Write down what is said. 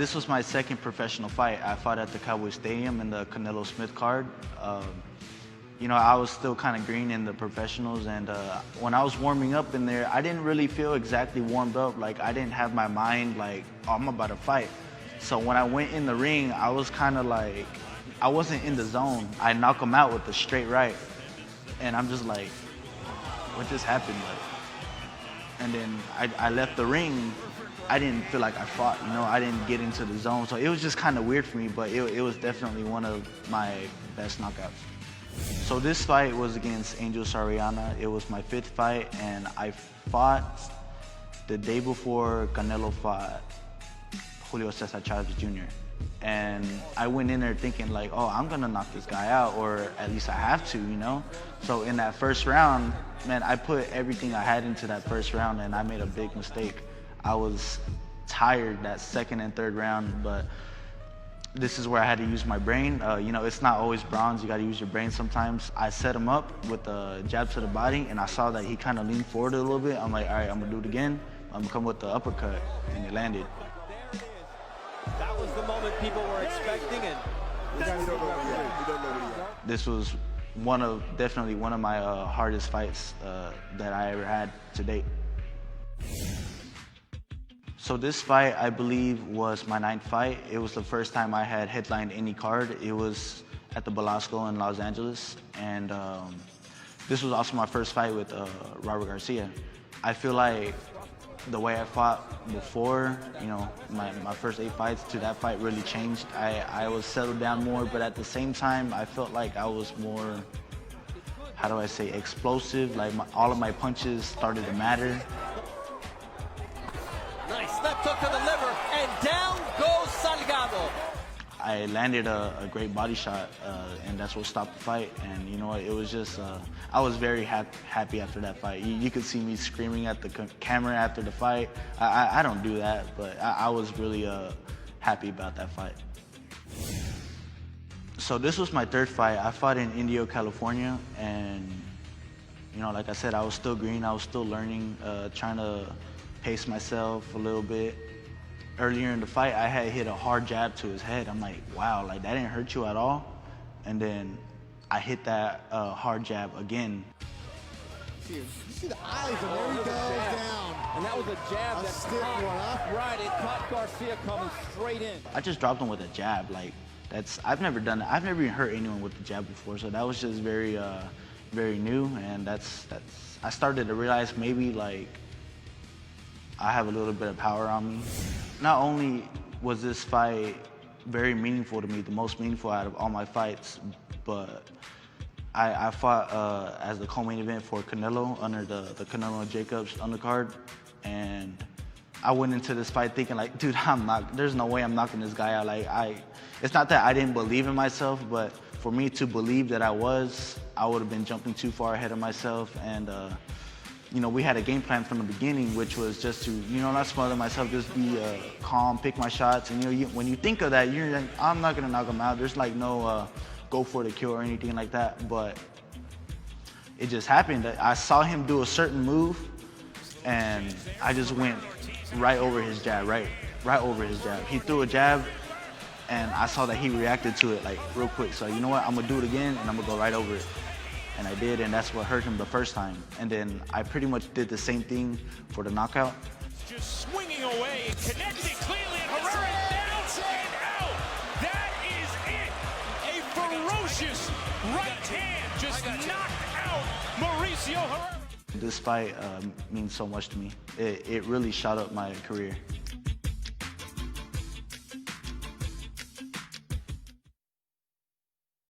This was my second professional fight. I fought at the Cowboy Stadium in the Canelo Smith card. You know, I was still kind of green in the professionals, and when I was warming up in there, I didn't really feel exactly warmed up. Like, I didn't have my mind like, oh, I'm about to fight. So when I went in the ring, I was kind of like, I wasn't in the zone. I knock him out with a straight right, and I'm just like, what just happened? Like, and then I left the ring. I didn't feel like I fought, you know, I didn't get into the zone. So it was just kind of weird for me, but it was definitely one of my best knockouts. So this fight was against Angel Sariana. It was my 5th fight, and I fought the day before Canelo fought Julio Cesar Chavez Jr. And I went in there thinking like, oh, I'm gonna knock this guy out, or at least I have to, you know? So in that first round, man, I put everything I had into that first round, and I made a big mistake. I was tired that 2nd and 3rd round, but this is where I had to use my brain. You know, it's not always bronze, you gotta use your brain sometimes. I set him up with a jab to the body, and I saw that he kind of leaned forward a little bit. I'm like, all right, I'm gonna do it again. I'm gonna come with the uppercut, and it landed. That was the moment people were expecting, and this was definitely one of my hardest fights that I ever had to date. So this fight, I believe, was my 9th fight. It was the first time I had headlined any card. It was at the Belasco in Los Angeles, and this was also my first fight with Robert Garcia. I feel like the way I fought before, you know, my first 8 fights to that fight really changed. I was settled down more, but at the same time, I felt like I was more, how do I say, explosive. Like all of my punches started to matter. nice left hook to the liver, and down goes Salgado. I landed a great body shot, and that's what stopped the fight. And you know what, it was just, I was very happy after that fight. You could see me screaming at the camera after the fight. I don't do that, but I was really happy about that fight. So this was my 3rd fight. I fought in Indio, California, and you know, like I said, I was still green. I was still learning, trying to pace myself a little bit. Earlier in the fight, I had hit a hard jab to his head. I'm like, wow, like that didn't hurt you at all? And then I hit that hard jab again. You see the eyes, and there he goes down. And that was a jab that stiff one, huh? Right, it caught Garcia coming straight in. I just dropped him with a jab. Like, I've never done that. I've never even hurt anyone with the jab before, so that was just very, very new. And I started to realize maybe like I have a little bit of power on me. Not only was this fight very meaningful to me, the most meaningful out of all my fights, but I fought as the co-main event for Canelo under the Canelo Jacobs undercard, and I went into this fight thinking like, dude, there's no way I'm knocking this guy out. Like, it's not that I didn't believe in myself, but for me to believe that I would have been jumping too far ahead of myself. And you know, we had a game plan from the beginning, which was just to, you know, not smother myself, just be calm, pick my shots. And you know, when you think of that, you're like, I'm not gonna knock him out. There's like no go for the kill or anything like that. But it just happened. I saw him do a certain move, and I just went right over his jab, right over his jab. He threw a jab, and I saw that he reacted to it like real quick. So you know what, I'm gonna do it again, and I'm gonna go right over it. And I did, and that's what hurt him the first time. And then I pretty much did the same thing for the knockout. Just swinging away and connecting cleanly, and Herrera down and out. That is it. A ferocious right hand just knocked out Mauricio Herrera. This fight means so much to me. It really shot up my career.